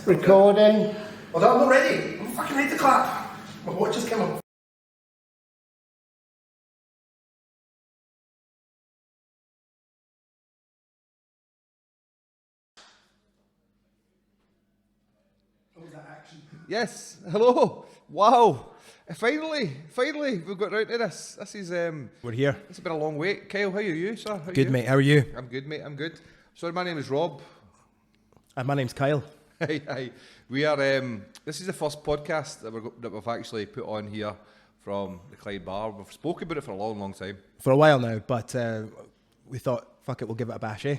Recording. Well, I'm not ready. I'm fucking ready to clap. My watch just came up. What was that action? Yes, hello. Wow. Finally, we've got round to this. This is We're here. It's been a long wait. Kyle, how are you, sir? How are Good, you? mate. How are you? I'm good, mate. I'm good. Sorry, my name is Rob. And my name's Kyle. Hi. We are. This is the first podcast that we've actually put on here from the Clyde bar. We've spoken about it for a long time. For a while now, but we thought, fuck it, we'll give it a bash, eh?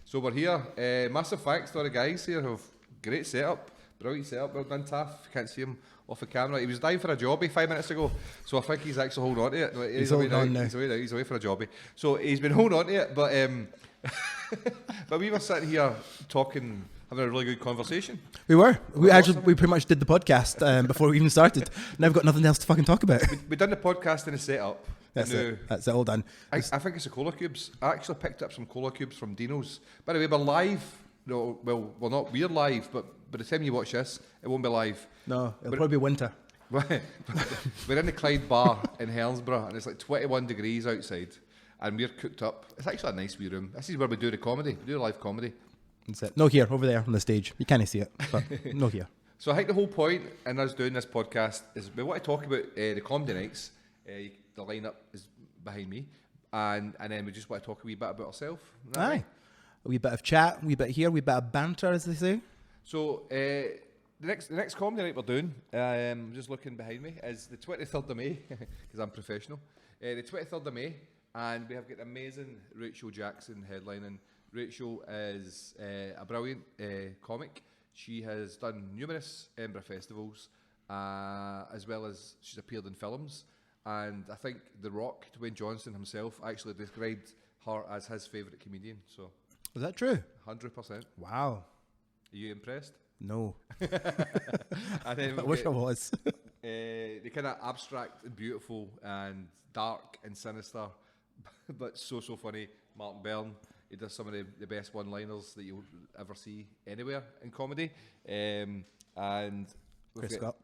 So we're here. Massive thanks to all the guys here who have great setup. Brilliant setup. Well done, Taff. You can't see him off the camera. He was dying for a jobby 5 minutes ago, so I think he's actually holding on to it. No, He's holding on now. He's away for a jobby. So he's been holding on to it, but but we were sitting here talking, having a really good conversation. We were. We pretty much did the podcast before we even started. Now we've got nothing else to fucking talk about. We've done the podcast in a setup. That's it. That's it all done. I think it's the cola cubes. I actually picked up some cola cubes from Dino's. By the way, we're live. No, well, we're live, but by the time you watch this, it won't be live. No, it'll probably be winter. We're in the Clyde bar in Helensburgh, and it's like 21 degrees outside, and we're cooked up. It's actually a nice wee room. This is where we do the comedy. We do the live comedy. That's it. No here, over there on the stage. You can't see it, but no here. So I think the whole point in us doing this podcast is we want to talk about the comedy nights. The lineup is behind me, and then we just want to talk a wee bit about ourselves. Aye. Right? A wee bit of chat, a wee bit here, a wee bit of banter, as they say. So the next comedy night we're doing, just looking behind me, is the 23rd of May, because I'm professional. The 23rd of May, and we have got amazing Rachel Jackson headlining. Rachel is a brilliant comic. She has done numerous Edinburgh festivals, as well as she's appeared in films. And I think The Rock, Dwayne Johnson himself, actually described her as his favourite comedian. So, Is that true? 100%. Wow. Are you impressed? No. And then I wish I was. the kind of abstract and beautiful and dark and sinister, but so funny, Martin Byrne. He does some of the best one-liners that you'll ever see anywhere in comedy. And Chris we've Scott.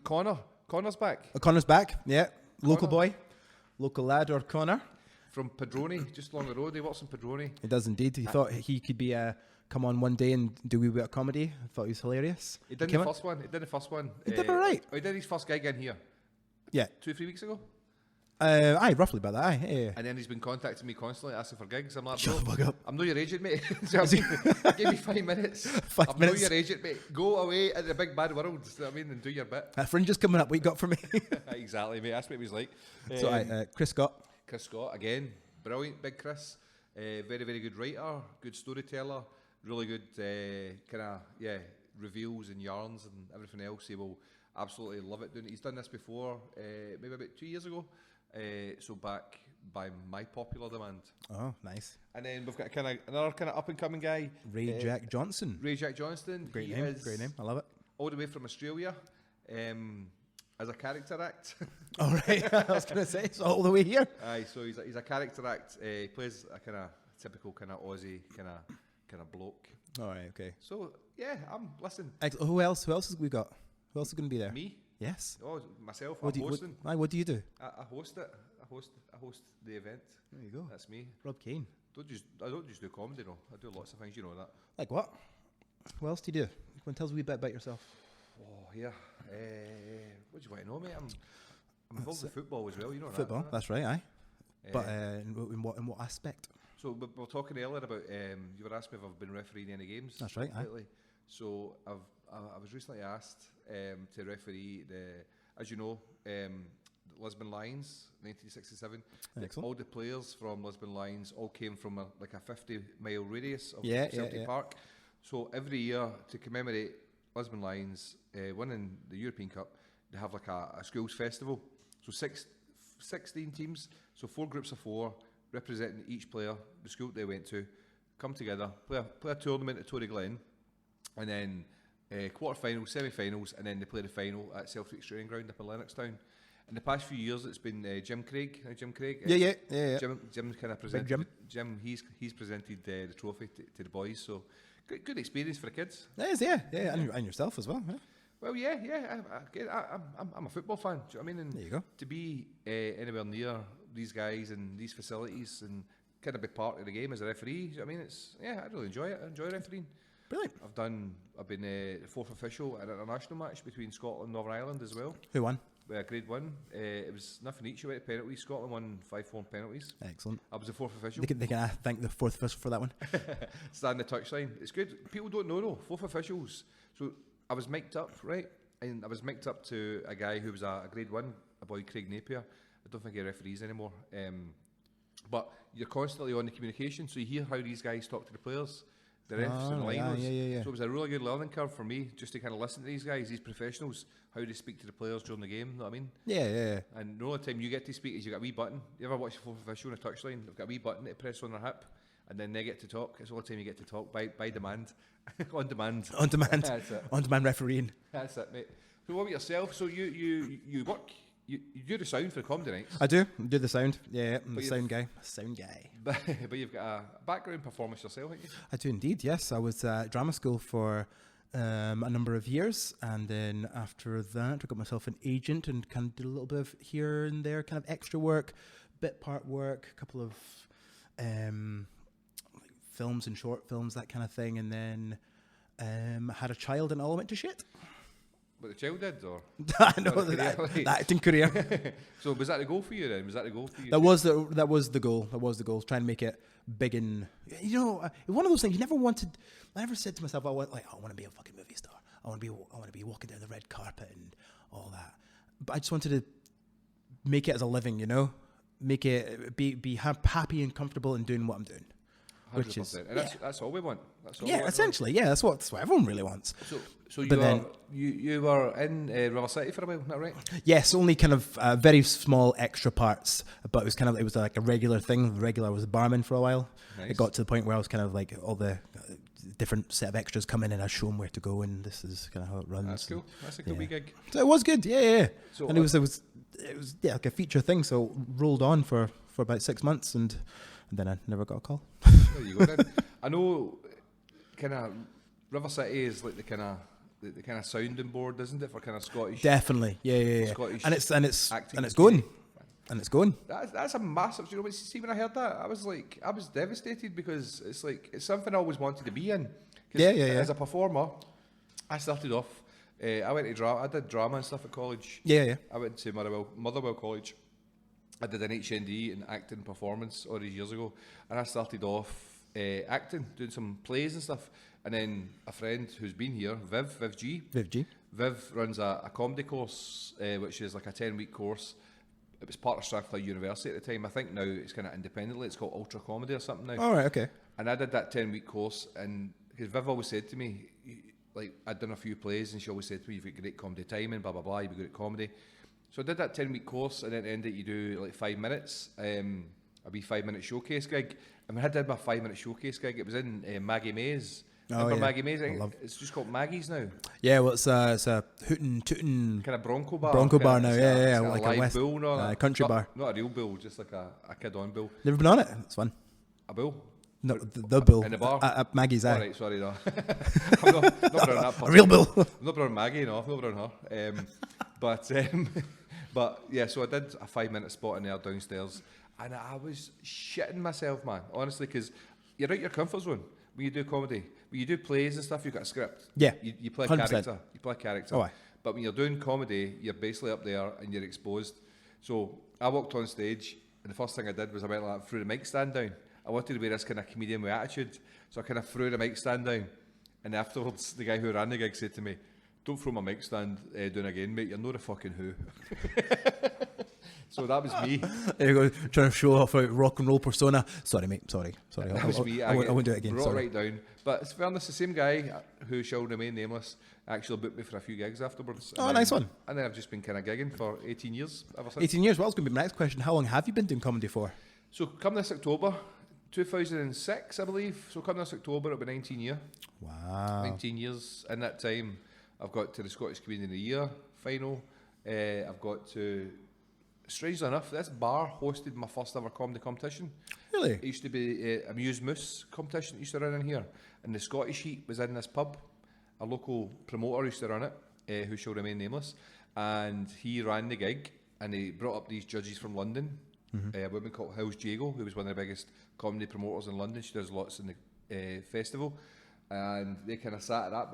Connor. Connor's back. Connor's back, yeah. Local Connor. boy. Local lad or Connor. From Padroni, just along the road. He works in Padroni. He does indeed. He thought he could be come on one day and do a wee bit of comedy. I thought he was hilarious. He did the first one. He did the first one. He did all right. He did his first gig in here. Yeah. 2-3 weeks ago. Aye, roughly about that. Aye. Yeah. And then he's been contacting me constantly, asking for gigs. I'm like, Shut the bro, fuck up. I'm not your agent, mate. Give me 5 minutes. 5 I'm minutes. not your agent, mate. Go away in the big bad world, you know what I mean, and do your bit. That fringe is coming up. What you got for me? Exactly, mate. That's what it was like. So, Chris Scott. Chris Scott, again, brilliant, big Chris. Very good writer, good storyteller, really good reveals and yarns and everything else. He will absolutely love it doing it. He's done this before, maybe about 2 years ago. So back by my popular demand. Oh, nice. And then we've got another kind of up and coming guy, Ray Jack Johnson. Ray Jack Johnston. Great He name. is Great name. I love it. all the way from Australia, as a character act. All right. I was going to say, it's all the way here. Aye, so he's a character act. He plays a kind of typical kind of Aussie kind of bloke. All right, okay. So yeah, listen. Who else have we got? Who else is going to be there? Me? Yes. Oh, myself. What I'm do you, hosting. what do you do? I host it. I host the event. There you go. That's me. Rob Kane. I don't just do comedy, no. I do lots of things. You know that. Like what? What else do you do? Come on, tell us a wee bit about yourself. Oh yeah. What do you want to know, mate? I'm involved in football as well. You know Football. that. That's right. Aye. But Uh, in what aspect? So we were talking earlier about you were asking me if I've been refereeing any games. That's right, aye. lately. So I was recently asked to referee as you know, Lisbon Lions, 1967. Excellent. All the players from Lisbon Lions all came from a 50-mile radius of Yeah, Celtic yeah. Park. So every year to commemorate Lisbon Lions winning the European Cup, they have like a schools festival. So 16 teams, so 4 groups of 4, representing each player, the school that they went to, come together, play a tournament at Tory Glen, and then quarter-finals, semi-finals, and then they play the final at Celtic Training Ground up in Lennoxtown. In the past few years, it's been Jim Craig. Jim Craig. Yeah. Jim kind of presented. Jim, he's presented the trophy to the boys. So good experience for the kids. It is, yeah. And yourself as well. Yeah. Well, I'm a football fan. Do you know what I mean? And There you go. to be anywhere near these guys and these facilities and kind of be part of the game as a referee. Do you know what I mean? I really enjoy it. I enjoy refereeing. Brilliant. I've been the fourth official at an international match between Scotland and Northern Ireland as well. Who won? Grade 1. It was nothing each. You went to penalties. Scotland won 5-4 penalties. Excellent. I was the fourth official. They can thank the fourth official for that one. Stand the touchline. It's good. People don't know though. Fourth officials. So I was mic'd up, right? And I was mic'd up to a guy who was a grade 1, a boy Craig Napier. I don't think he referees anymore. But you're constantly on the communication, so you hear how these guys talk to the players, the refs and the liners. Yeah. So it was a really good learning curve for me, just to kind of listen to these guys, these professionals, how they speak to the players during the game. You know what I mean? Yeah. And the only time you get to speak is you got a wee button. You ever watch the fourth official on a touchline? They've got a wee button to press on their hip, and then they get to talk. It's the only time you get to talk by demand, on demand. On demand. That's it. On demand refereeing. That's it, mate. So what about yourself? So you work. You do the sound for the comedy nights. I do the sound. Yeah, I'm But the sound guy. Sound guy. But you've got a background performance yourself, haven't you? I do indeed, yes. I was at drama school for a number of years, and then after that I got myself an agent and kind of did a little bit of here and there kind of extra work, bit part work, a couple of like films and short films, that kind of thing, and then had a child and all went to shit. What the child did, or? I know Or the that career? acting career. So was that the goal for you then? Was that the goal for you? That was the goal. That was the goal. Try and make it big and one of those things you never wanted. I never said to myself, I want to be a fucking movie star. I want to be walking down the red carpet and all that. But I just wanted to make it as a living, make it be happy and comfortable in doing what I'm doing. 100%. Which is and that's all we want. That's all we yeah, want. essentially, yeah. That's what everyone really wants. So But you were in River City for a while, isn't that right? Yes, only kind of very small extra parts, but it was like a regular thing. Regular, I was a barman for a while. Nice. It got to the point where I was kind of like all the different set of extras come in and I show them where to go, and this is kind of how it runs. That's cool. That's a cool wee gig. So it was good, yeah. So And it was like a feature thing. So rolled on for about 6 months, and then I never got a call. There you go then. I know kind of River City is like the kind of sounding board, isn't it, for kind of Scottish? Definitely, yeah. Scottish And it's acting and it's going. That's a massive. You know, see, when I heard that, I was devastated, because it's something I always wanted to be in. 'Cause Yeah. As a performer, I started off. I went to drama. I did drama and stuff at college. Yeah. I went to Motherwell College. I did an HND in acting performance all these years ago, and I started off acting, doing some plays and stuff. And then a friend who's been here, Viv G. Viv runs a comedy course, which is like a 10-week course. It was part of Strathclyde University at the time. I think now it's kind of independently. It's called Ultra Comedy or something now. All right, okay. And I did that 10-week course, and because Viv always said to me, like, I'd done a few plays, and she always said to me, you've got great comedy timing, blah, blah, blah, you'd be good at comedy. So I did that 10-week course, and at the end of it, you do like 5 minutes, a wee 5-minute showcase gig. And when I did my 5-minute showcase gig, it was in Maggie Mays. Remember Maggie Mays? It's just called Maggie's now. Yeah, well, it's a hootin' tootin' kind of Bronco bar. now. Yeah, like a live bull, no, country bar. Not a real bull, just like a kid-on bull. Never been on it. It's fun. A bull. No, the bull. In the bar? At Maggie's, All right, sorry, no. I'm not around that. A real bull. I'm not around Maggie, no. I'm not around her. But yeah, so I did a 5-minute spot in there downstairs, and I was shitting myself, man. Honestly, because you're out your comfort zone when you do comedy. When you do plays and stuff, you've got a script. Yeah, You play 100%. character. You play character. Oh, aye. But when you're doing comedy, you're basically up there and you're exposed. So I walked on stage, and the first thing I did was I went like threw the mic stand down. I wanted to be this kind of comedian with attitude, so I kind of threw the mic stand down. And afterwards, the guy who ran the gig said to me, "Don't throw my mic stand down again, mate. You're not a fucking who." So that was me. There you go, trying to show off a rock and roll persona. Sorry, mate. Sorry. That was me. I won't do it again. Brought Sorry. right down. But it's fairness, the same guy who shall remain nameless actually booked me for a few gigs afterwards. Oh, nice one. And then I've just been kind of gigging for 18 years ever since. 18 years. Well, it's going to be my next question. How long have you been doing comedy for? So come this October, 2006, I believe. So come this October, it'll be 19 years. Wow. 19 years. In that time, I've got to the Scottish Comedian of the Year final. I've got to, strangely enough, this bar hosted my first ever comedy competition. Really? It used to be a Muse Moose competition that used to run in here, and the Scottish heat was in this pub. A local promoter used to run it, who shall remain nameless, and he ran the gig, and he brought up these judges from London. A woman called Hills Jago, who was one of the biggest comedy promoters in London. She does lots in the festival, and they kind of sat at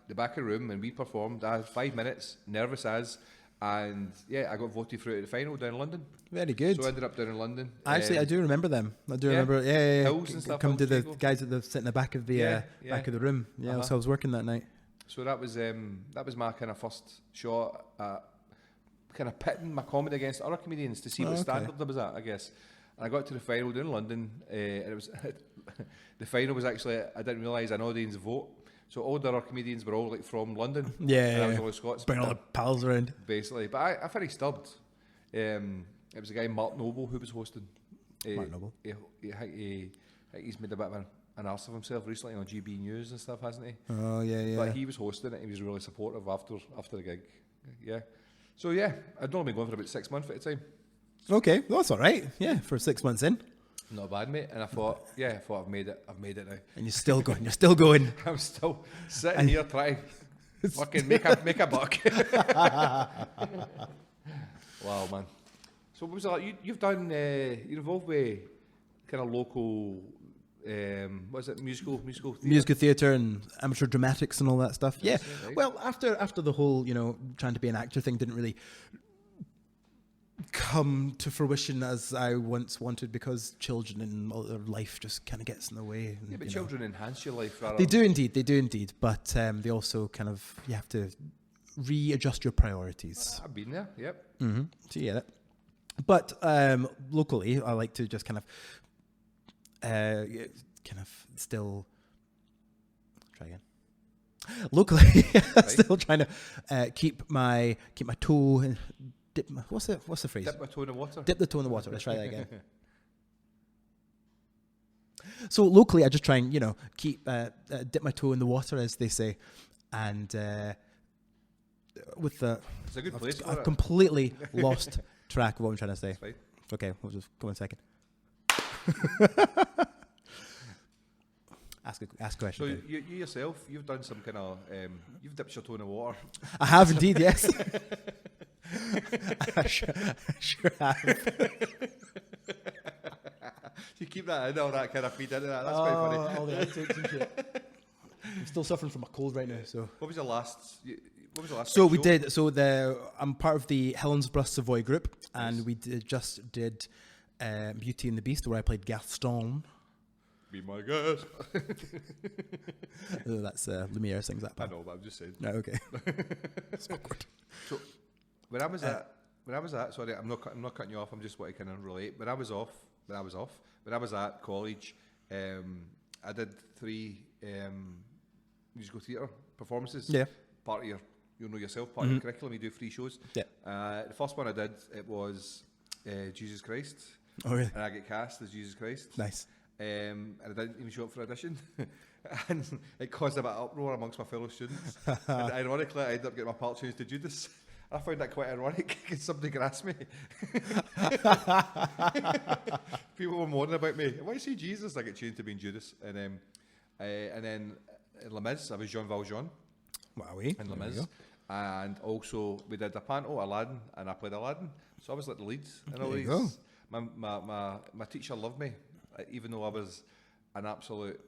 the back of the room, and we performed. I had 5 minutes, nervous as, and yeah, I got voted through to the final down in London. Very good. So I ended up down in London. Actually, I do remember them. I do remember. Hills and stuff. Come to the Jago. guys that sit in the back of the back of the room. Yeah, so I was working that night. So that was my kind of first shot at kind of pitting my comedy against other comedians to see what standard there was at, I guess. And I got to the final down in London, and it was the final was actually, I didn't realise, an audience vote. So all the other comedians were all like from London. Yeah, and I was all Scots. Bring all the pals around. Basically, but I finished third. It was a guy, Mark Noble, who was hosting. Mark Noble. He's made a bit of an arse of himself recently on GB News and stuff, hasn't he? Oh yeah. But he was hosting it. He was really supportive after the gig. Yeah. So yeah, I'd only been going for about 6 months at the time. Okay, well, that's all right. Yeah, for 6 months in. Not bad, mate. And I thought I've made it. I've made it now. And you're still going. You're still going. I'm still sitting here trying to fucking make a buck. Wow, man. So what was that? You've done. You're involved with kind of local. What is it? Musical theatre? Musical theatre and amateur dramatics and all that stuff. Yeah. Right. Well, after the whole, trying to be an actor thing didn't really come to fruition as I once wanted, because children and all their life just kind of gets in the way. And, Yeah, but children enhance your life. Rather. They do indeed. But they also kind of, you have to readjust your priorities. I've been there. Yep. Mm-hmm. So yeah. But locally, I like to just kind of still try again. Locally, still trying to keep my toe and dip. What's the phrase? Dip my toe in the water. Dip the toe in the water. Let's try that again. So locally, I just try and keep dip my toe in the water, as they say, and with the. It's a good place. I've completely lost track of what I'm trying to say. Fine. Okay, we'll just go 1 second. Ask a question. So you yourself, you've done some kind of, you've dipped your toe in the water. I have indeed, yes. I sure have. You keep that in, all that kind of feed into that. That's quite funny. All the outtakes and shit. I'm still suffering from a cold right now. So. What was your last? So we show? did. So I'm part of the Helensburgh Savoy group, and we just did Beauty and the Beast, where I played Gaston. Be my guest. That's Lumiere sings that part. I know, but I'm just saying. Right, okay. It's awkward. So when I was at, sorry, I'm not cutting you off. I'm just want to kind of relate. When I was at college, I did 3 musical theatre performances. Yeah. Part of yourself, part of your curriculum. You do 3 shows. Yeah. The first one I did, it was Jesus Christ. Oh really? And I get cast as Jesus Christ. Nice. And I didn't even show up for audition. And it caused a bit of uproar amongst my fellow students. And ironically, I ended up getting my part changed to Judas. I found that quite ironic, because somebody grasped me. People were moaning about me. Why say Jesus? I get changed to being Judas. And then in Les Mis, I was Jean Valjean. Wowie. In Les Mis. And also, we did a panto, Aladdin, and I played Aladdin. So I was like the lead in all these. Go. My teacher loved me, even though I was an absolute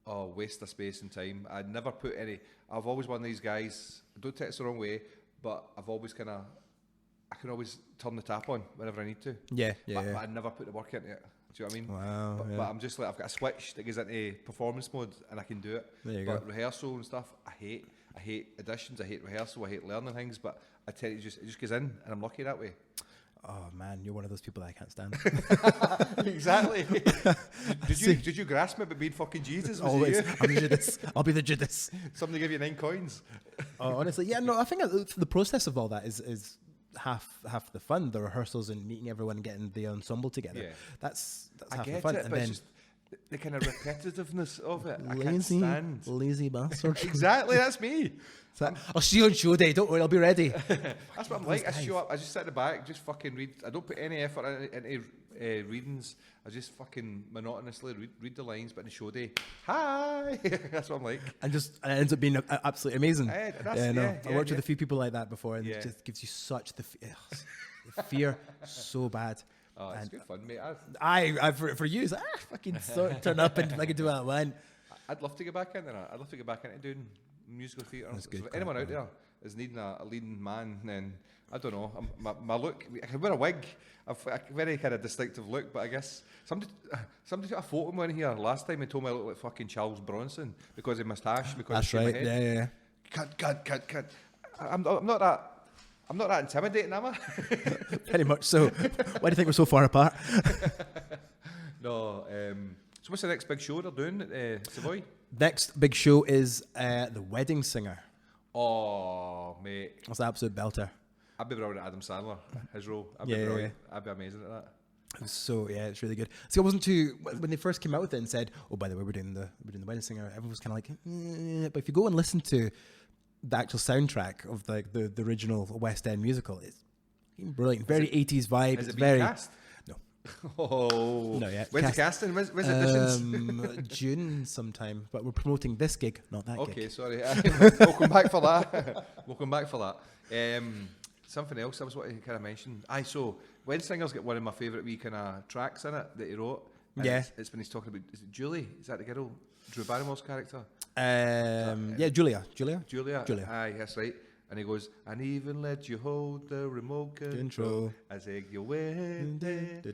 waste of space and time. I'd never put any. I've always one of these guys. Don't take it the wrong way, but I've always I can always turn the tap on whenever I need to. Yeah. But I never put the work into it. Do you know what I mean? Wow. But I'm just like, I've got a switch that goes into performance mode, and I can do it. There you but go. rehearsal and stuff, I hate auditions. I hate rehearsal. I hate learning things. But I tell you, it just goes in, and I'm lucky that way. Oh man, you're one of those people that I can't stand. Exactly. Did you grasp me about being fucking Jesus? Was Always. it you? I'm the Judas. I'll be the Judas. Somebody give you 9 coins. Oh, honestly, yeah, no, I think the process of all that is half the fun. The rehearsals and meeting everyone, and getting the ensemble together. Yeah. That's I half the get fun. it, And but then the kind of repetitiveness of it. I can't Lazy, stand. lazy bastard. Exactly, that's me. I'll see you on show day. Don't worry, I'll be ready. That's what I'm like. I show up, I just sit at the back, just fucking read. I don't put any effort into readings. I just fucking monotonously read the lines, but in the show day, hi. That's what I'm like. And it ends up being absolutely amazing. I worked with a few people like that before, and it just gives you such the fear so bad. Oh, it's good fun, mate. For you, it's like, fucking turn up and I can do what I want. I'd love to get back into that. I'd love to get back into doing musical theatre. That's good. So if anyone out there is needing a leading man, then I don't know. My look, I can wear a wig. I've a very kind of distinctive look, but I guess somebody took a photo of me in here last time and told me I look like fucking Charles Bronson because of moustache. Because that's right. Yeah. Cut. I'm not that. I'm not that intimidating, am I? Very much so. Why do you think we're so far apart? No. So what's the next big show they're doing at Savoy? Next big show is The Wedding Singer. Oh, mate. That's an absolute belter. I'd be brilliant at Adam Sandler, his role. I'd be brilliant. I'd be amazing at that. So yeah, it's really good. See, I wasn't too when they first came out with it and said, "Oh, by the way, we're doing the Wedding Singer." Everyone was kind of like, but if you go and listen to the actual soundtrack of the original West End musical, it's brilliant. Very 80s vibe. Is It's it being very cast? no. Oh, No, yeah. When's the casting? When's auditions? June sometime, but we're promoting this gig, not that Okay, gig. sorry. Welcome back for that. Welcome back for that. Something else I was wanting to kind of mention. So Wedding Singer's got one of my favourite wee kind of tracks in it that he wrote. And Yeah. It's when he's talking about, is it Julie? Is that the girl? Drew Barrymore's character? Yeah, Julia. Aye, that's right. And he goes, and even let you hold the remote control as egg your wedding. I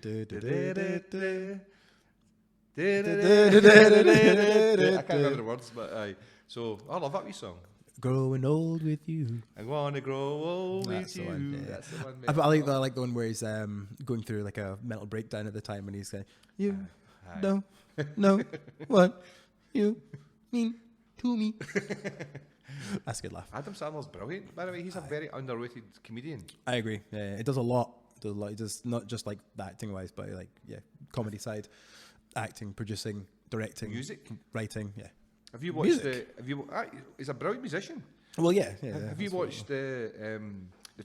can't remember the words, but aye. So I love that wee song. Growing old with you. I want to grow old That's with the you. one, yeah. That's the one. I like the one where he's going through like a mental breakdown at the time when he's saying, "You don't know what you mean to me." That's a good laugh. Adam Sandler's brilliant, by the way. He's a very underrated comedian. I agree. Yeah, it does a lot. It does not just like the acting wise, but like comedy side, acting, producing, directing, Music, writing. Yeah. Have you watched he's a brilliant musician. Well, yeah. Have you watched the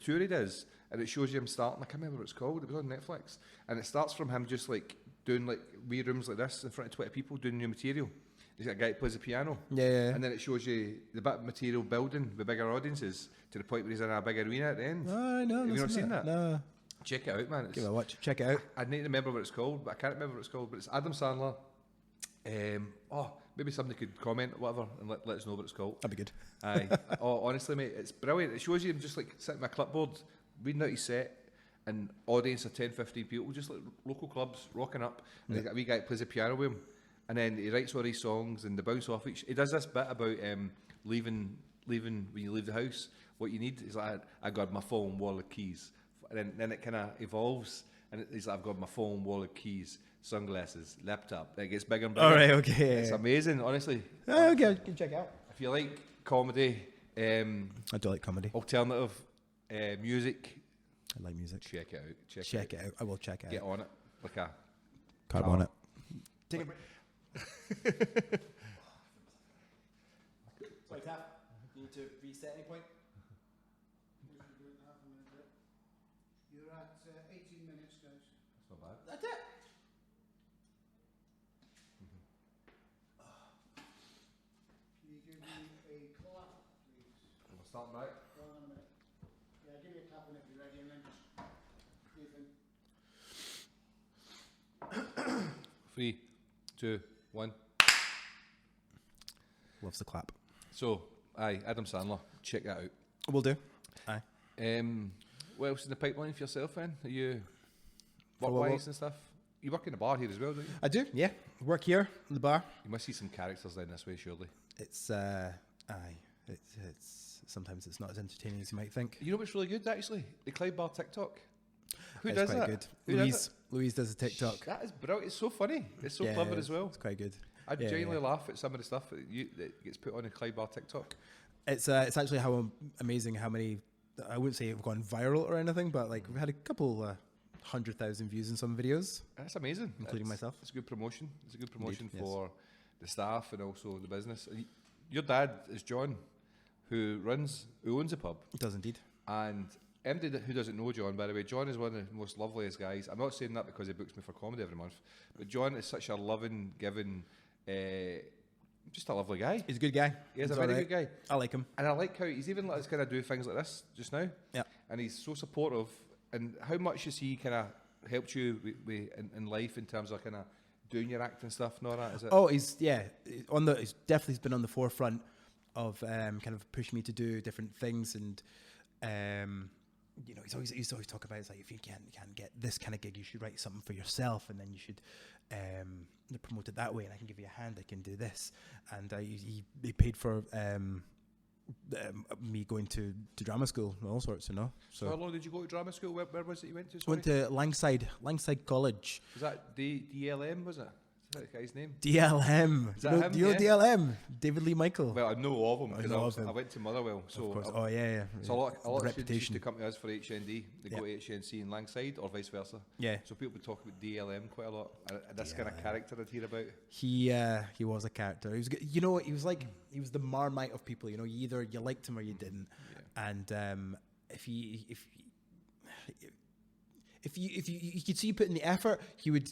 tour he does? And it shows you him starting. I can't remember what it's called. It was on Netflix, and it starts from him just like doing like wee rooms like this in front of 20 people doing new material. He's got a guy that plays the piano. Yeah. And then it shows you the bit of material building with bigger audiences to the point where he's in a big arena at the end. Oh, no. Have you not seen that? No. Check it out, man. Give it a watch. Check it out. I need to remember what it's called, but I can't remember what it's called. But it's Adam Sandler. Maybe somebody could comment or whatever and let us know what it's called. That'd be good. Aye. Honestly, mate, it's brilliant. It shows you him just like sitting with a clipboard, reading out his set, and audience of 10, 15 people, just like local clubs, rocking up. And he's got a wee guy that plays the piano with him. And then he writes all these songs and they bounce off each. He does this bit about leaving when you leave the house. What you need is like, I got my phone, wallet, keys. And then it kind of evolves. And he's like, I've got my phone, wallet, keys, sunglasses, laptop. It gets bigger and bigger. All right, okay. It's amazing, honestly. Okay, you can check it out. If you like comedy, I do like comedy. alternative music, I like music. check it out. Check it out. I will check it Get out. on it. Like a Carb on it. Take a break. Sorry, Tap. You need to reset any point? You're at 18 minutes, guys. That's not bad. That's it. Can you give me a clap, please? We'll start back. Hold on a minute. Yeah, give me a clap whenever you're ready, and then just Ethan. 3, 2, 1. Loves the clap. So, Adam Sandler. Check that out. Will do. Aye. What else in the pipeline for yourself, then? Are you For work-wise and stuff? You work in a bar here as well, don't you? I do. Yeah. Work here in the bar. You must see some characters down this way, surely. It's aye. It's sometimes it's not as entertaining as you might think. You know what's really good, actually? The Clyde bar TikTok. Who It's does quite that? good. Who does Louise does a TikTok. That is brilliant. It's so funny. It's so Yeah, clever as well. It's quite good. I Yeah, genuinely yeah. laugh at some of the stuff that gets put on the Clyde bar TikTok. It's actually how amazing how many, I wouldn't say have gone viral or anything, but like we've had a couple 100,000 views in some videos. That's amazing. Including myself. It's a good promotion. It's a good promotion Indeed, yes. for the staff and also the business. Your dad is John, who owns the pub. It does indeed. And anybody who doesn't know John, by the way, John is one of the most loveliest guys. I'm not saying that because he books me for comedy every month, but John is such a loving, giving, just a lovely guy. He's a good guy. He's a He's very alright. good guy. I like him. And I like how he's even let us kind of do things like this just now. Yeah. And he's so supportive. And how much has he kind of helped you in life in terms of kind of doing your acting stuff and all that? Is it? Oh, he's definitely been on the forefront of kind of pushing me to do different things, and he's always talking about, it's like, if you can't get this kind of gig, you should write something for yourself, and then you should promote it that way, and I can give you a hand, I can do this. And he paid for me going to drama school and all sorts, you know. So how long did you go to drama school? Where was it you went to? Went to Langside College. Was that DLM, was it? Is that the guy's name? DLM. Is that him? Do you know Yeah. DLM? David Lee Michael. Well, I know of him I know of because him. I went to Motherwell. So Of course. Oh yeah. So a lot of students used reputation. to come to us for HND. They go to HNC in Langside or vice versa. Yeah. So people would talk about DLM quite a lot. And this kind of character I'd hear about. He was a character. He was, you know, he was like, he was the Marmite of people. You know, either you liked him or you didn't. Yeah. And if you could see you put in the effort, he would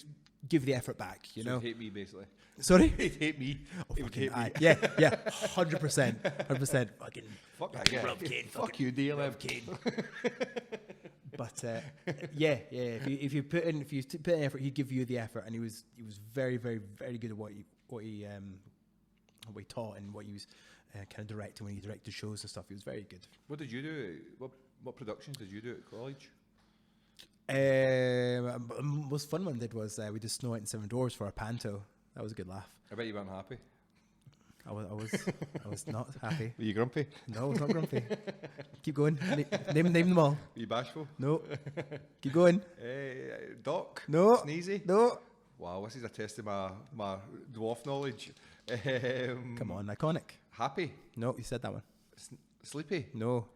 give the effort back. You So know. he'd hate me basically. Sorry. He'd hate me. Oh, He would fucking hate me. yeah, 100%. Fucking Fuck that guy. Rob Kane, Fuck you, DLM. But yeah. If you put in effort, he'd give you the effort, and he was very, very, very good at what he taught and what he was kind of directing when he directed shows and stuff. He was very good. What did you do? What productions did you do at college? Most fun one did was we did Snow White and Seven Dwarfs for our panto. That was a good laugh. I bet you weren't happy. I was not happy. Were you grumpy? No, I was not grumpy. Keep going. Name them all. Were you bashful? No. Keep going. Doc? No. Sneezy? No. Wow, this is a test of my dwarf knowledge. Come on, iconic. Happy? No, you said that one. Sleepy? No.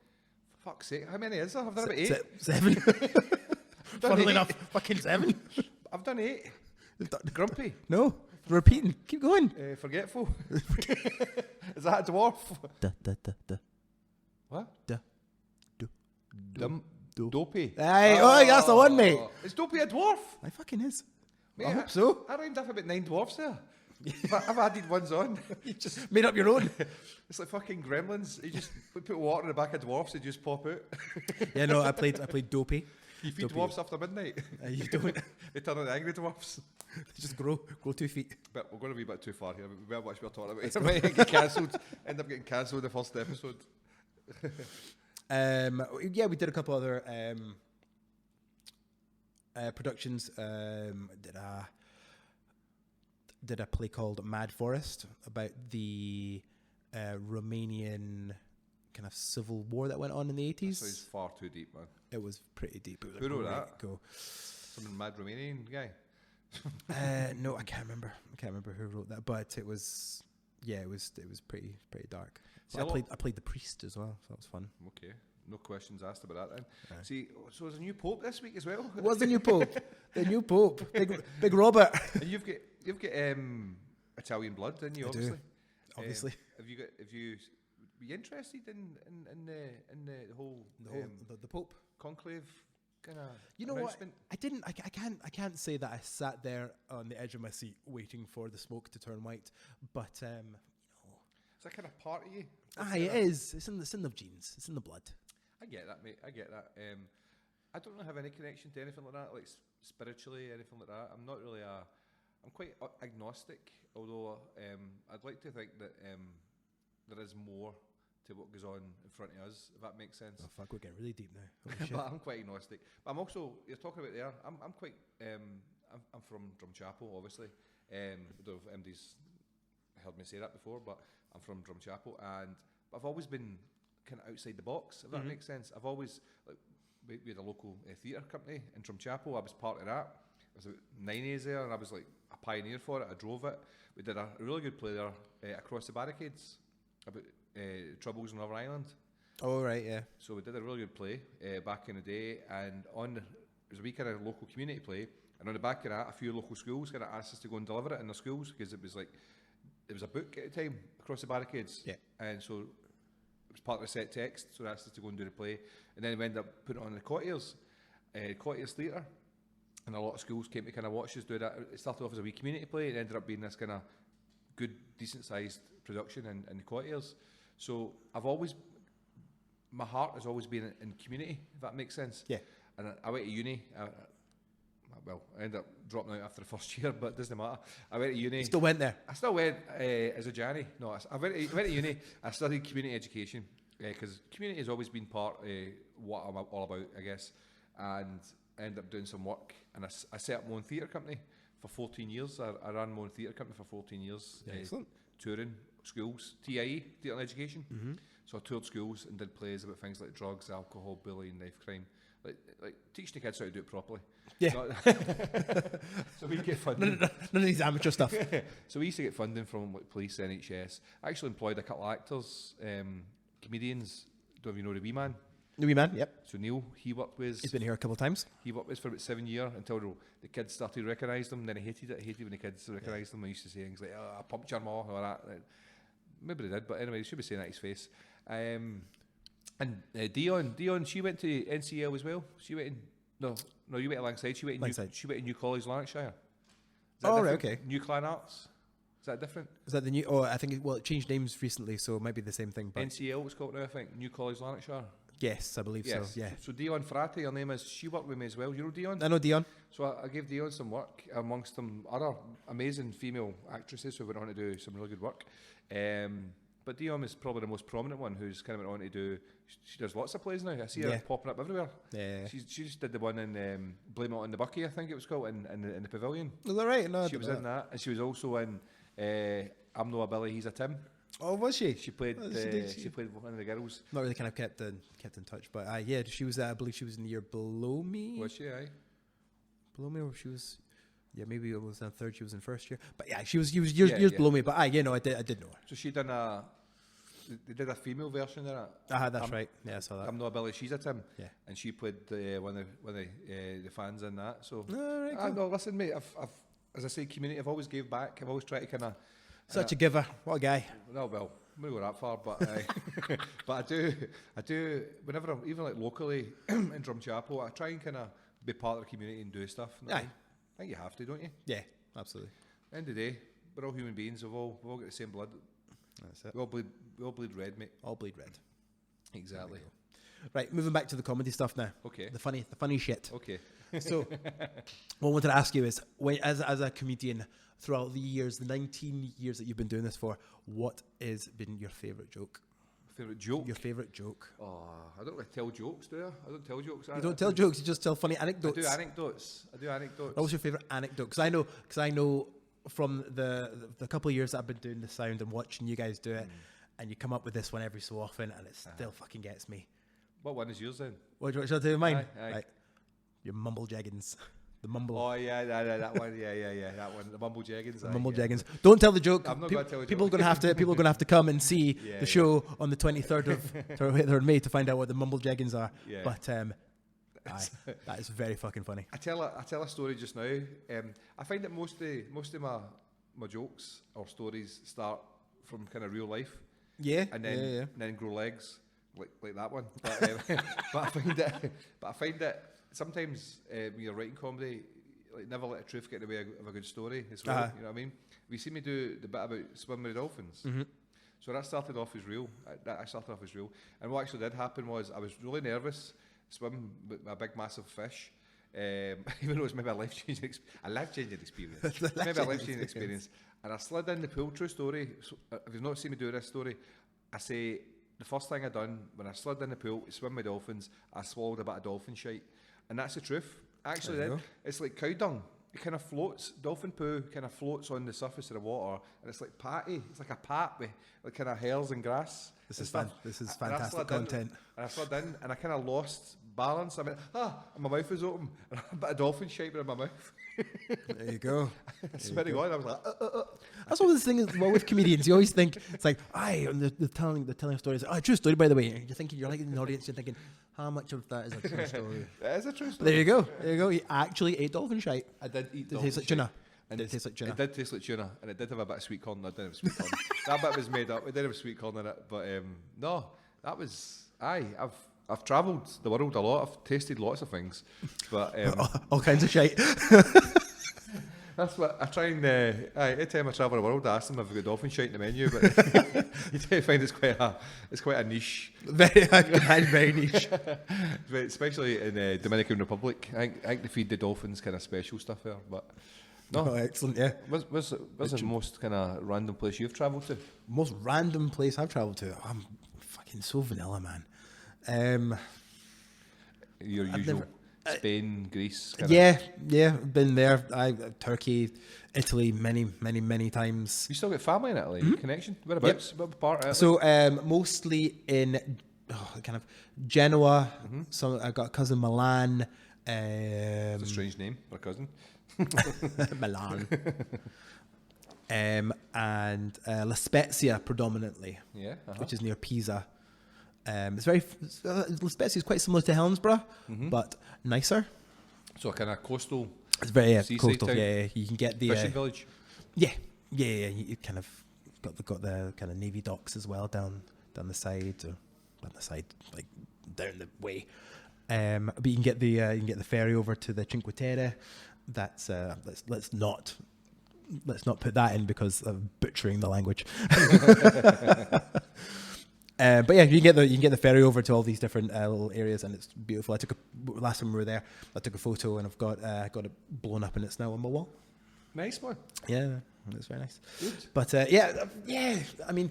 For fuck's sake, how many is there? I've done about 8. 7. Done Funnily 8. enough, fucking 7. I've done 8. Grumpy? No. Repeating. Keep going. Forgetful? Is that a dwarf? Da, da, da, da, What? da, do. Dopey? Aye, oh, that's the one, mate. Is Dopey a dwarf? I fucking is. Mate, I hope so. I rhymed off about 9 dwarfs there. I've added ones on. You just made up your own. It's like fucking gremlins. You just put water in the back of dwarfs, they just pop out. Yeah, no, I played Dopey. You feed Dopey. dwarfs after midnight. You don't. They turn into angry dwarfs. They just grow 2 feet. But we're going to be a bit too far here. We better watch what we're talking about. It might get cancelled. End up getting cancelled the first episode. Yeah, we did a couple other productions. Did a play called Mad Forest about the Romanian kind of civil war that went on in the 80s. So it's far too deep, man. It was pretty deep. It was Who wrote great that? Go. Some mad Romanian guy. No, I can't remember. Who wrote that, but it was pretty dark. See, I played the priest as well, so that was fun. Okay. No questions asked about that then. Aye. See, so there's a new pope this week as well. What's the new pope? The new pope, big Robert. And you've got Italian blood, didn't you? I do. Obviously. Obviously. Have you be interested in the whole The pope. conclave kind of? You know what? I can't say that I sat there on the edge of my seat waiting for the smoke to turn white, but Is that kind of part of you? it is. It's in the genes. It's in the blood. I get that, mate. I get that. I don't have any connection to anything like that, like spiritually, anything like that. I'm not really I'm quite agnostic, although I'd like to think that there is more to what goes on in front of us, if that makes sense. Oh fuck, we're getting really deep now. Holy shit. But I'm quite agnostic. But I'm also, you're talking about there, I'm quite, I'm from Drumchapel, obviously. I don't know if MD's heard me say that before, but I'm from Drumchapel, and I've always been kind of outside the box, if that makes sense. I've always, like, we had a local theatre company in Drumchapel. I was part of that. I was about 9 years there, and I was like a pioneer for it. I drove it. We did a really good play there, Across the Barricades, about troubles in Northern Ireland. Oh right, yeah. So we did a really good play back in the day, and on was a wee kind of local community play, and on the back of that, a few local schools kind of asked us to go and deliver it in their schools because it was a book at the time across the barricades, and so it was part of the set text. So they asked us to go and do the play, and then we ended up putting it on the Courtiers Theatre, and a lot of schools came to kind of watch us do that. It started off as a wee community play, and ended up being this kind of good, decent sized production in the Courtiers. So my heart has always been in community, if that makes sense. Yeah. And I went to uni. I ended up dropping out after the first year, but it doesn't matter. I went to uni. Still went there. I still went as a Janny. No, I went to uni. I studied community education because community has always been part of what I'm all about, I guess. And I ended up doing some work, and I set up my own theatre company for 14 years. I ran my own theatre company for 14 years. Excellent. Touring schools, TIE, Theatre and Education. Mm-hmm. So I toured schools and did plays about things like drugs, alcohol, bullying, knife crime. Like teaching the kids how to do it properly. Yeah. So we get funding. None of these amateur stuff. So we used to get funding from like police, NHS. I actually employed a couple of actors, comedians. Don't know if you know the wee man. The wee man, yep. So Neil, he worked with. He's been here a couple of times. He worked with us for about 7 years until the kids started to recognise them. Then he hated it. He hated when the kids recognised them. I used to say things like, "Oh, I pumped your maw," or that. Maybe they did, but anyway, he should be saying that to his face. And Dion, she went to NCL as well. She went in. No, you went alongside. She went in New College, Lanarkshire. Oh, right, okay. New Clan Arts. Is that different? Is that the new? Oh, I think it changed names recently, so it might be the same thing. But NCL was called now, I think. New College, Lanarkshire. Yes, I believe so. Yeah. So Dion Frati, her name is. She worked with me as well. You know Dion? I know Dion. So I gave Dion some work amongst some other amazing female actresses who went on to do some really good work. But Dion is probably the most prominent one who's kind of went on to do. She does lots of plays now. I see her popping up everywhere. Yeah. She just did the one in Blame It on the Bucky, I think it was called, in the Pavilion. Is that right? No, she was in that, and she was also in I'm No a Billy, He's a Tim. Oh, was she? She played. She played one of the girls. Not really kind of kept in touch, but yeah, she was. I believe she was in the year below me. Was she? Aye. Below me, or she was. Yeah, maybe it was in third. She was in first year, but yeah, she was years below me. But I did know her. So she done they did a female version of that. That's right. Yeah, I saw that. I'm Not a Billy, She's a Tim. Yeah, and she played one of the fans in that. So right, cool. No, listen, mate. I've as I say, community. I've always gave back. I've always tried to kind of. Such a giver. What a guy. No, well, I'm not go that far, but but I do. Whenever I'm even like locally in Drumchapel, I try and kind of be part of the community and do stuff. Aye. I think you have to, don't you? Yeah, absolutely. End of the day, we're all human beings. We've all got the same blood. That's it. We all bleed red, mate. All bleed red. Exactly. Right, moving back to the comedy stuff now. Okay. The funny shit. Okay. So, what I wanted to ask you is, as a comedian, throughout the years, the 19 years that you've been doing this for, what has been your favourite joke? Favourite joke? Your favourite joke. Oh, I don't really tell jokes, do I? I don't tell jokes. You don't tell jokes, you just tell funny anecdotes. I do anecdotes. What was your favourite anecdote? Because I know from the couple of years that I've been doing the sound and watching you guys do it, and you come up with this one every so often, and it still fucking gets me. What one is yours then? Should I tell you mine? Aye. Right. Your mumble jaggins. The mumble. Oh yeah, that one. Yeah, that one. The mumble jaggins. The mumble jaggins. Don't tell the joke. I'm not going to tell the people joke. People are going to have to come and see the show on the 23rd of May to find out what the mumble jaggins are. Yeah. But aye, that is very fucking funny. I tell a story just now. I find that most of my jokes or stories start from kind of real life. Yeah. And then grow legs like that one. But I find that sometimes when you're writing comedy, like never let the truth get in the way of a good story as well. You know what I mean? We see me do the bit about swimming with dolphins. Mm-hmm. So that started off as real. And what actually did happen was I was really nervous swimming with a big massive fish. Even though it was maybe a life-changing experience. And I slid in the pool, true story. So, if you've not seen me do this story, I say the first thing I done when I slid in the pool to swim with dolphins, I swallowed a bit of dolphin shite. And that's the truth. Actually, then, it's like cow dung. It kind of floats. Dolphin poo kind of floats on the surface of the water, and it's like patty. It's like a pat with like kind of hairs and grass. This is fantastic content. And I slid in, and I kind of lost balance. I went, and my mouth was open, and a bit of dolphin shite in my mouth. There you go. I swear to God, I was like, That's always the thing is well with comedians. You always think it's like, and they're telling stories. Oh, true story, by the way. You're thinking, you're like in the audience. You're thinking, how much of that is a true story? that is a true But story. there you go. There you go. You actually ate dolphin shite. I did eat Did it dolphin taste like shit. tuna? And Did it taste like tuna? It did taste like tuna, and it did have a bit of sweet corn. No, it didn't have sweet corn. That bit was made up. It did have sweet corn in it, but no, that was. I've travelled the world a lot. I've tasted lots of things, but All kinds of shite. that's what I try and. Every time I travel the world, I ask them if we've got dolphin shite in the menu, but you tend to find it's quite a niche, very niche. but especially in Dominican Republic. I think they feed the dolphins kind of special stuff there, but. No, Oh, excellent. Yeah. what's the most kind of random place you've travelled to? Most random place I've travelled to. I'm fucking so vanilla, man. Your usual Spain, Greece. Yeah, been there. Turkey, Italy, many times. You still got family in Italy? Connection? Whereabouts? What part? Of Italy? So mostly in kind of Genoa. So I got a cousin Milan. It's a strange name for a cousin. Milan. And La Spezia predominantly. Yeah, which is near Pisa. It's very La Spezia is quite similar to Helensburgh, but nicer. So a kind of coastal. It's very seaside coastal. town? Yeah, you can get the Fishing village. Yeah. You kind of got the kind of navy docks as well down the side, like down the way. But you can get the ferry over to the Cinque Terre. That's let's not put that in because of butchering the language. But yeah, you can get the ferry over to all these different little areas, and it's beautiful. Last time we were there, I took a photo, and I've got it blown up, and it's now on my wall. Nice one. Yeah, it's very nice. Good. But yeah. I mean,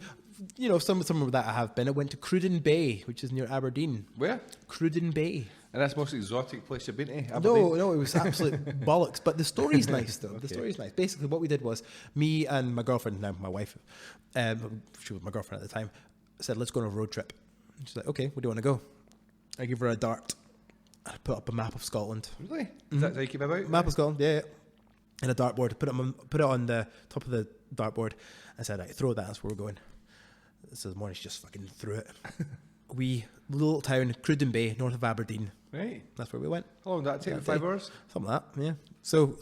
some of that I have been. I went to Cruden Bay, which is near Aberdeen. Where? Cruden Bay. And that's the most exotic place you've been to? Aberdeen? No, it was absolute bollocks. But the story's nice, though. The story's nice. Basically, what we did was me and my girlfriend, now my wife, she was my girlfriend at the time, said, let's go on a road trip. And she's like, okay, where do you want to go? I give her a dart. I put up a map of Scotland. Really? Is that how you came about? Map of Scotland, yeah. And a dartboard. Put it on the top of the dartboard. I said, right, throw that. That's where we're going. So the morning, she just fucking threw it. Little town, Cruden Bay, north of Aberdeen. Right. That's where we went. How long did that take? That 5 day. hours? Something like that, yeah. So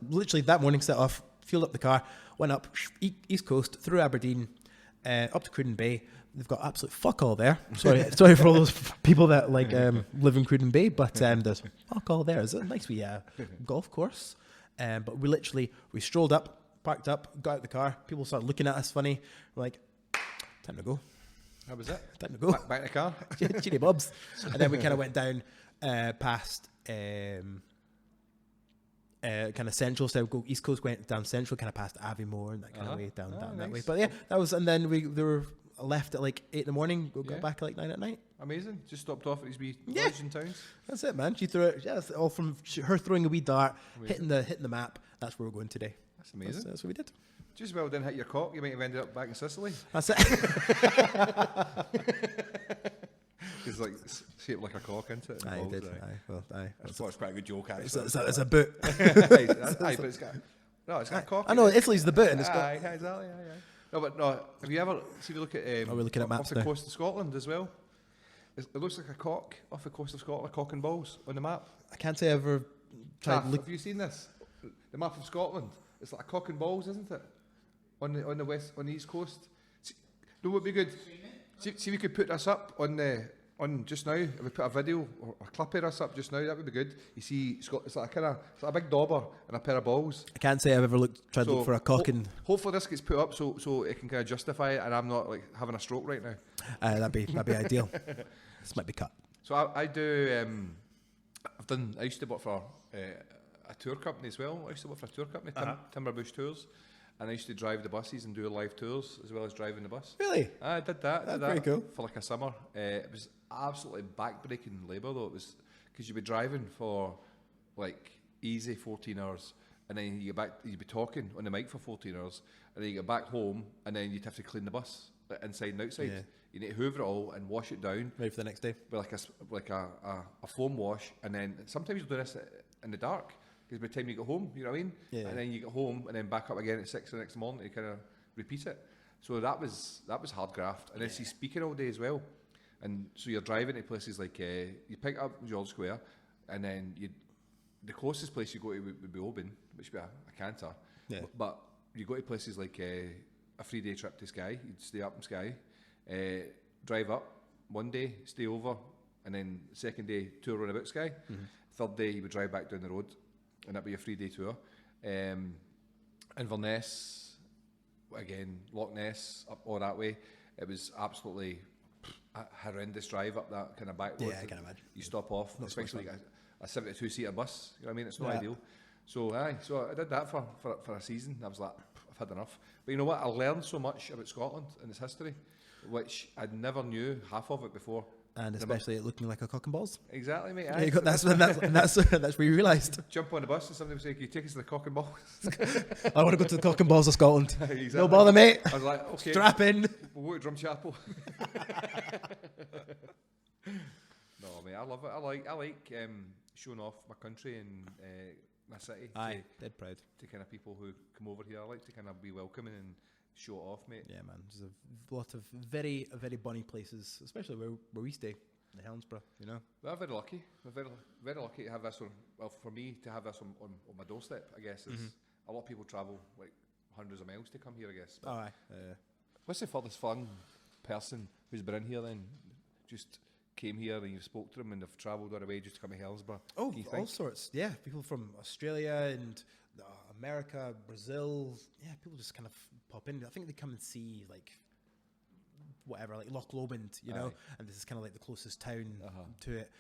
literally that morning, set off, fueled up the car, went up east coast through Aberdeen, up to Cruden Bay. They've got absolute fuck all there. Sorry for all those people that live in Cruden Bay, but there's fuck all there. It's a nice wee golf course. But we strolled up, parked up, got out the car. People started looking at us funny. We're like, time to go. How was it? Time to go. Back in the car? Chitty bobs. And then we kind of went down past kind of central. So go east coast, went down central, kind of past Aviemore and that kind of way down that way. But yeah, that was. And then they were left at like 8 in the morning. Got back at like 9 at night. Amazing. Just stopped off at these wee villages and towns. That's it, man. She threw it. Yeah, it's all from her throwing a wee dart, hitting the map. That's where we're going today. That's amazing. That's what we did. Just well didn't hit your cock. You might have ended up back in Sicily. That's it. It's like shaped like a cock, isn't it? I did. That's quite a good joke, actually. It's a boot. But it's got a cock. I know Italy's the boot, and it's got. Aye, exactly. No, but no. Have you ever? See, if you look at. Are we looking at maps off the now? coast of Scotland as well? It looks like a cock off the coast of Scotland, a cock and balls on the map. I can't say I ever tried. Taff, have you seen this? The map of Scotland. It's like a cock and balls, isn't it? On the west, on the east coast. No, would be good. See if we could put this up on just now. If we put a video or a clip of this up just now, that would be good. You see, it's like a big dauber and a pair of balls. I can't say I've ever tried to look for a cock and. Hopefully this gets put up so it can kind of justify it, and I'm not like having a stroke right now. That'd be ideal. This might be cut. So I do. I used to work for a tour company as well. I used to work for a tour company, Timberbush Tours, and I used to drive the buses and do live tours as well as driving the bus. Really? I did that. That's pretty cool. For like a summer. It was absolutely backbreaking labour though. It was because you'd be driving for like easy 14 hours, and then you get back. You'd be talking on the mic for 14 hours, and then you get back home, and then you'd have to clean the bus inside and outside. Yeah. You need to hoover it all and wash it down. Ready for the next day. With like a foam wash, and then sometimes you'll do this in the dark. Because by the time you get home, you know what I mean? Yeah. And then you get home and then back up again at 6 the next morning, you kind of repeat it. So that was hard graft. And then see speaking all day as well. And so you're driving to places like, you pick up George Square, and then the closest place you go to would be Oban, which would be a canter. Yeah. But you go to places like a 3-day trip to Skye, you'd stay up in Skye, drive up one day, stay over, and then second day tour around about Skye. Third day you would drive back down the road, and that'd be a 3-day tour. And Inverness, again, Loch Ness, up all that way. It was absolutely a horrendous drive up that kind of back road. Yeah, I can imagine. You stop off, Not so much especially a 72-seater bus. You know what I mean? It's not Yeah. ideal. So I did that for a season. I was like, I've had enough. But you know what? I learned so much about Scotland and its history, which I never knew half of it before. And especially it looking like a cock and balls. Exactly, mate. Yeah, you got, that's where you realised. Jump on the bus and somebody would say, "Can you take us to the Cock and Balls?" I want to go to the cock and balls of Scotland. Exactly. No bother, mate. I was like, okay, Strap in. we'll go to Drumchapel. No, mate, I love it. I like showing off my country and my city. Aye, dead proud. To kind of people who come over here. I like to kind of be welcoming and show it off, mate. Yeah, man. There's a lot of very, very bonny places, especially where we stay, in Helensburgh, you know. We're very lucky. We're very lucky to have this on. Well, for me to have this on my doorstep, I guess. Is a lot of people travel like hundreds of miles to come here, I guess. But Oh, aye. what's the furthest fun person who's been in here then? Just came here and you spoke to them and they've travelled all the way just to come to Helensburgh. Oh, Can you all think? sorts. Yeah, people from Australia and America, Brazil. Yeah, people just kind of pop in. I think they come and see like whatever, like Loch Lomond, you know, and this is kind of like the closest town to it.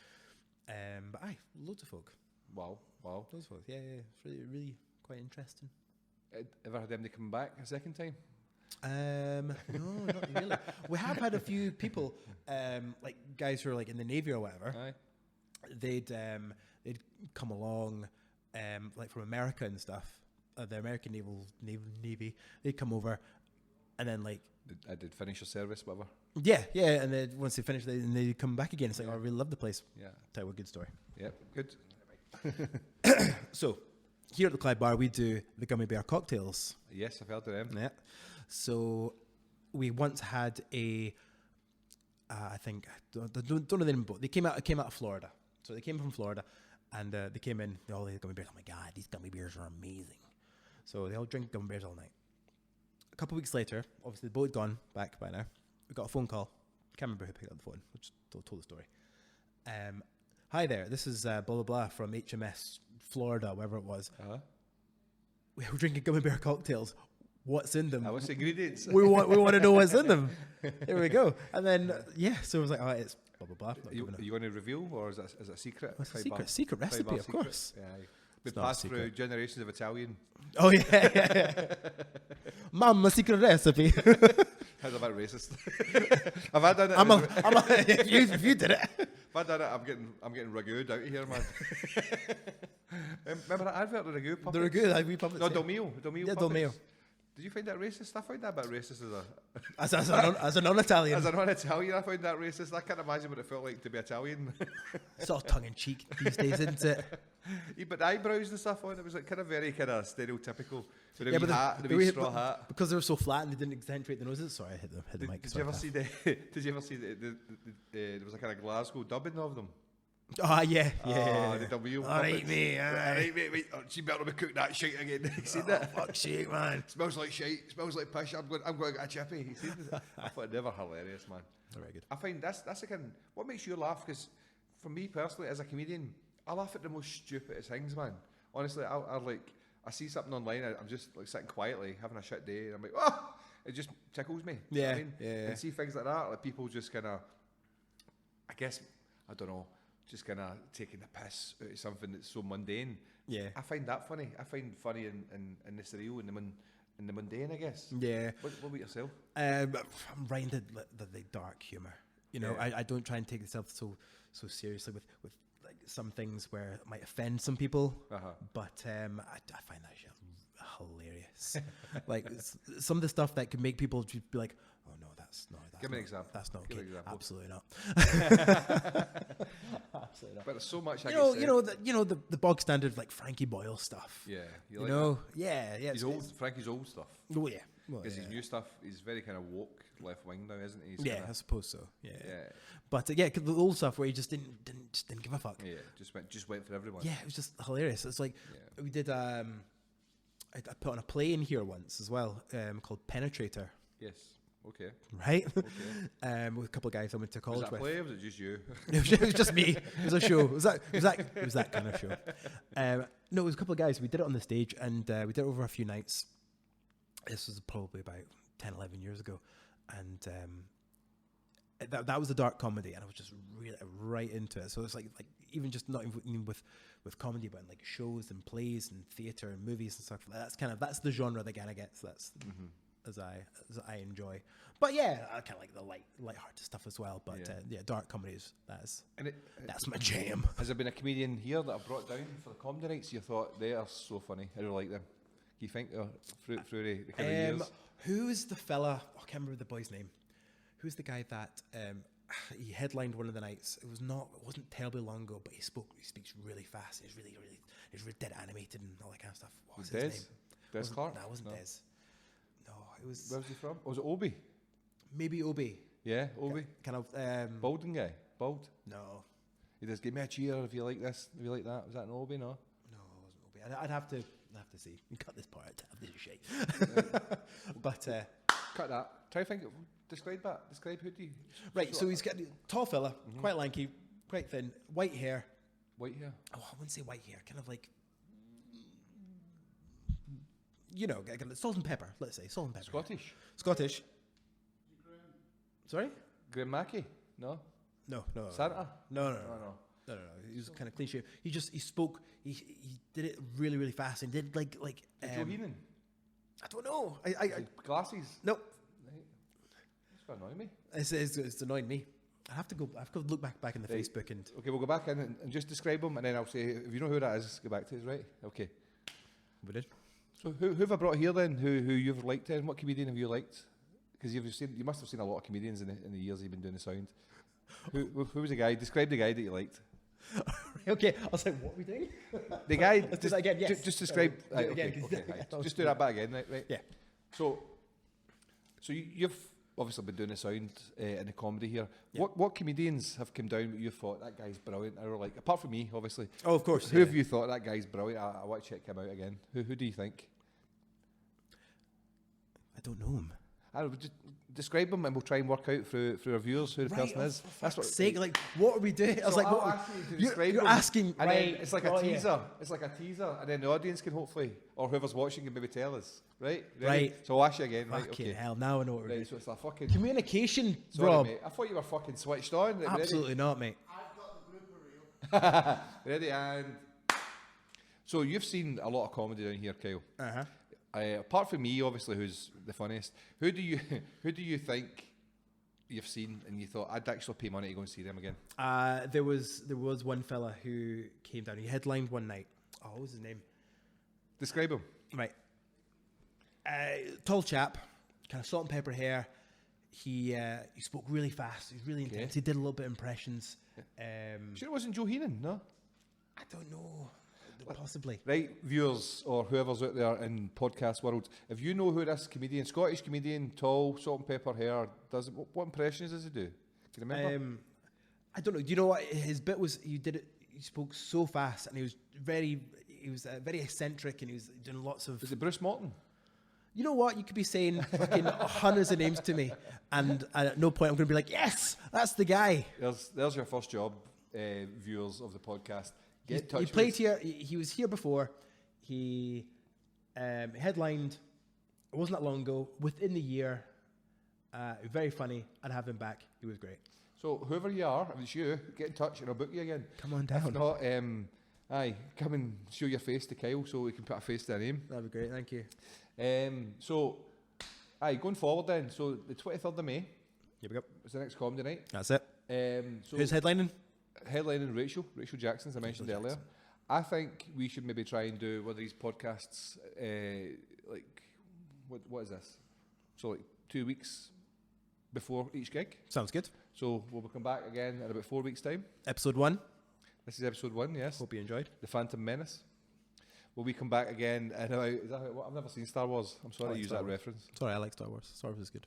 But aye, loads of folk. Wow. Loads of folk. Yeah. It's really, really quite interesting. Ever had them to come back a second time? No, not really. We have had a few people, like guys who are like in the Navy or whatever. Aye. They'd come along, like from America and stuff. The American Navy. They'd come over, and then like I did finish your service, whatever. yeah, and then once they finish, they'd come back again. It's like, oh, I really love the place. Yeah. Tell you a good story. Yep. Good. So here at the Clyde Bar, we do the gummy bear cocktails. Yes, I've heard of them. Yeah. So we once had I think don't know the name, but they came out of Florida. So they came from Florida, and they came in. All these gummy bears. Oh my god, these gummy bears are amazing. So they all drink gummy bears all night. A couple of weeks later, obviously the boat had gone back by now. We got a phone call. Can't remember who picked up the phone. I just told the story. Hi there, this is blah blah blah from HMS Florida, wherever it was. We were drinking gummy bear cocktails. What's in them? What's the ingredients? we want to know what's in them. There we go. And then so it was like, oh, it's blah blah blah. Are you going to reveal, or is it a secret? It's a Clyde secret Bar recipe, of secret? course. Yeah. Been It's not a passed through secret. generations of Italian. Oh yeah. Mum, a secret recipe. That's a bit racist. If I done it, if you did it. if I done it, I'm getting ragued out of here, man. Remember that advert, the ragu puppets? They're good. We puppets. No, yeah. Dolmio. Yeah, puppets. Dolmio. Did you find that racist? I found that a bit racist as As a non-Italian. as a non-Italian. I found that racist. I can't imagine what it felt like to be Italian. It's all tongue in cheek these days, isn't it? Yeah, but the eyebrows and stuff on it was like kind of very kind of stereotypical. With the Yeah, wee but hat, the wee straw hat. because they were so flat and they didn't accentuate the noses. Sorry, I hit the mic. Did you ever see the? Did you ever see the there was a kind of Glasgow dubbing of them? Oh yeah. Oh, the W. All right, mate. All right, mate. Oh, she better be cook that shit again. You seen that? Fuck shit, man. Smells like shit. Smells like piss. I'm going to get a chippy. You seen that? I thought it never hilarious, man. Very good. I find that's the kind. What makes you laugh? Because for me personally, as a comedian, I laugh at the most stupidest things, man. Honestly, I see something online. I'm just like sitting quietly having a shit day, and I'm like, oh, it just tickles me. You know what I mean? Yeah. And see things like that, like people just kind of, I guess, I don't know, just kind of taking the piss out of something that's so mundane. Yeah. I find that funny. I find funny in the surreal and the mundane, I guess. Yeah. What about yourself? I'm right into the dark humor. You know, Yeah. I don't try and take myself so seriously with like some things where it might offend some people. But I find that shit hilarious. Like some of the stuff that can make people just be like, oh no, that's not. Give me an example. That's not Give okay. me an example. Absolutely not. absolutely not. But there's so much. The bog standard like Frankie Boyle stuff. Yeah, You know, yeah. He's old. Frankie's old stuff. Oh yeah. Well, Because yeah. his new stuff, he's very kind of woke left wing now, isn't he? He's Yeah, kinda, I suppose so. Yeah. yeah, But 'cause the old stuff where he just didn't give a fuck. yeah. Just went for everyone. Yeah, it was just hilarious. It's like we did. I put on a play in here once as well, called Penetrator. Yes. Okay. Right. Okay. With a couple of guys I went to Was college that a with. play or was it just you? It was just me. It was a show. It was that kind of show. No, it was a couple of guys. We did it on the stage, and we did it over a few nights. This was probably about 10, 11 years ago, and that was a dark comedy, and I was just really right into it. So it's like even just not even with comedy, but in like shows and plays and theatre and movies and stuff. That's the genre that kind of gets. That's as I enjoy. But yeah, I kind of like the light-hearted stuff as well. But dark comedies, that's my jam. Has there been a comedian here that I brought down for the comedy nights? You thought they are so funny. I really like them. Do you think through the kind of years? Who is the fella? I can't remember the boy's name. Who's the guy that he headlined one of the nights? It wasn't terribly long ago, but he speaks really fast. He's really dead animated and all that kind of stuff. What was his name? Des Clark? No, it wasn't Des. No, it was. Where was he from? Was it Obi? Maybe Obi. Yeah, Obi. Kind of. Balding guy. Bald. No. He does give me a cheer if you like this, if you like that. Was that an Obi? No. No, it wasn't Obi. I'd have to see. You cut this part out. This is shit. But cut that. Try to think. Describe that. Describe who do you? Right. So he's got a tall fella, quite lanky, quite thin, white hair. White hair. Oh, I wouldn't say white hair. Kind of like, salt and pepper. Let's say salt and pepper. Scottish. Sorry? Graham Mackey? No. No. Santa? No. He was kind of clean shaven. He spoke. He did it really, really fast and did like. Joe Heenan? I don't know. I Glasses? Nope. Right. That's going to annoy me. It's annoying me. I have to go look back in the Facebook and. Okay, we'll go back in and just describe him, and then I'll say if you know who that is, go back to it. Right? Okay. We did. So who have I brought here then? Who you've liked then? What comedian have you liked? Because you must have seen a lot of comedians in the years you've been doing the sound. Who was the guy? Describe the guy that you liked. Okay, I was like, what are we doing? The guy. Let's do that again. Yes. Just describe. Do it again, Okay. Just do that back again, right? Yeah. So you've obviously been doing the sound in the comedy here. Yeah. What comedians have come down that you thought that guy's brilliant? Or like, apart from me, obviously. Oh, of course. Who have you thought that guy's brilliant? I want to check him out again. Who do you think? I don't know him. I don't know, just describe him and we'll try and work out through our viewers who the person is. That's what sake. Like, what are we doing? I was like, I'll what? ask you to describe You're him, asking, and right? then it's like a teaser. It's like a teaser, and then the audience can hopefully, or whoever's watching, can maybe tell us. Right? Ready? Right. So I'll ask you again. Right? Fucking Okay. hell! Now I know what we're doing. Right. So it's a fucking Communication, Sorry, Rob. mate. I thought you were fucking switched on. Ready? Absolutely not, mate. I've got the blooper reel. Ready and. So you've seen a lot of comedy down here, Kyle. Apart from me, obviously, who's the funniest, who do you think you've seen and you thought I'd actually pay money to go and see them again? There was one fella who came down. He headlined one night. Oh, what was his name? Describe him. Right. Tall chap, kind of salt and pepper hair. He spoke really fast. He was really intense. Okay. He did a little bit of impressions. Sure, it wasn't Joe Heenan, no. I don't know. Possibly. Right, viewers or whoever's out there in podcast world, if you know who this comedian, Scottish comedian, tall, salt and pepper hair, does what impressions does he do? Can you remember? I don't know. Do you know what his bit was? He spoke so fast, and he was very eccentric, and he was doing lots of. Is it Bruce Morton? You know what? You could be saying fucking hundreds of names to me, and at no point I'm going to be like, yes, that's the guy. There's your first job, viewers of the podcast. Get in touch. He played here. He was here before. He headlined. It wasn't that long ago. Within the year, very funny. I'd have him back. He was great. So whoever you are, if it's you, get in touch and I'll book you again. Come on down. If not, come and show your face to Kyle so we can put a face to a name. That'd be great. Thank you. Going forward then. So the 23rd of May. Here we go. It's the next comedy night. That's it. So Who's headlining? Headlining Rachel Jackson, as I mentioned earlier. I think we should maybe try and do one of these podcasts, like, what is this? So like 2 weeks before each gig. Sounds good. So we'll come back again in about 4 weeks' time. Episode 1. This is episode 1, yes. Hope you enjoyed. The Phantom Menace. Will we come back again? Is that what? I've never seen Star Wars. I'm sorry I like to use Star that Wars. reference. Sorry, I like Star Wars. Star Wars is good.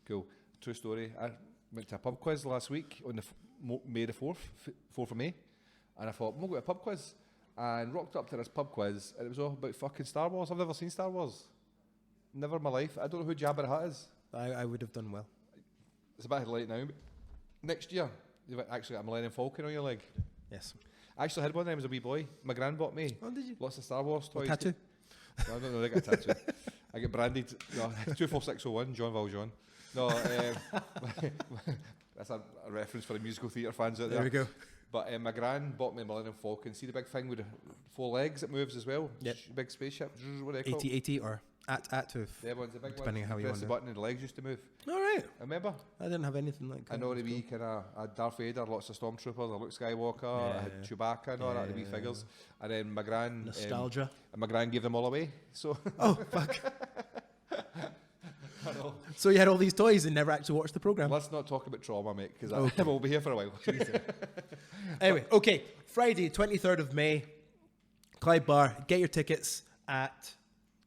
Cool. True story. I went to a pub quiz last week on the May the 4th, 4th of May, and I thought, I'm going to go to a pub quiz, and rocked up to this pub quiz, and it was all about fucking Star Wars. I've never seen Star Wars. Never in my life. I don't know who Jabba the Hutt is. I would have done well. It's a bit late now. But next year, you've actually got a Millennium Falcon on your leg. Yes. I actually had one of them as a wee boy. My gran bought me Oh, did you? lots of Star Wars toys. Tattoo? No, they got a tattoo. I get branded 24601, John Valjean. No, that's a reference for the musical theatre fans out there. There we go. But my gran bought me a Millennium Falcon. See the big thing with the 4 legs that moves as well? Yep. Big spaceship. What are they called? 80 or at to. Yeah, one's the big Depending one. how you press want the it. button and the legs used to move. All right. Remember? I didn't have anything like that. I know the wee kind of Darth Vader, lots of Stormtroopers, Luke Skywalker, I had Yeah. Chewbacca and all that, the wee Yeah. figures. And then my gran... Nostalgia. and my gran gave them all away. So... Oh, fuck. I know. So you had all these toys and never actually watched the program. Let's not talk about trauma, mate, because Okay. we'll be here for a while. Anyway, okay. Friday, 23rd of May, Clyde Bar. Get your tickets at...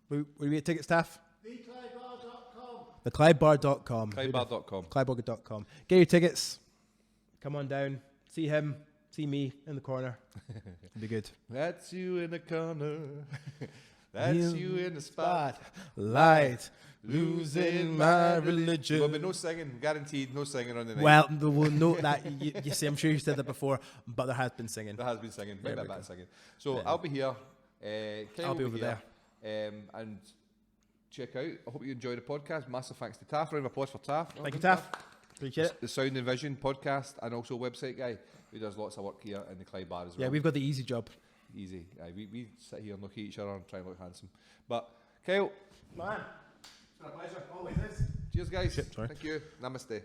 Where do we get ticket staff? TheClydeBar.com. Clydebar.com. ClydeBar.com. Get your tickets. Come on down. See him. See me in the corner. It'll be good. That's you in the corner. That's you in the spot. Light. Losing my religion. There'll be no singing, guaranteed no singing on the night. Well, we'll note that. You see, I'm sure you said that before, but there has been singing. There has been singing, maybe There a we bit go. of singing. So Yeah. I'll be here. Kyle I'll be will over here. And check out. I hope you enjoy the podcast. Massive thanks to Taff. Round of applause for Taff. Thank you, Taff. Appreciate it. The Sound and Vision podcast and also website guy who does lots of work here in the Clyde Bar as well. Yeah, we've got the easy job. Easy. Aye, we sit here and look at each other and try and look handsome. But Kyle, Man. it's been a pleasure. Always is. Cheers, guys. Shit, sorry. Thank you. Namaste.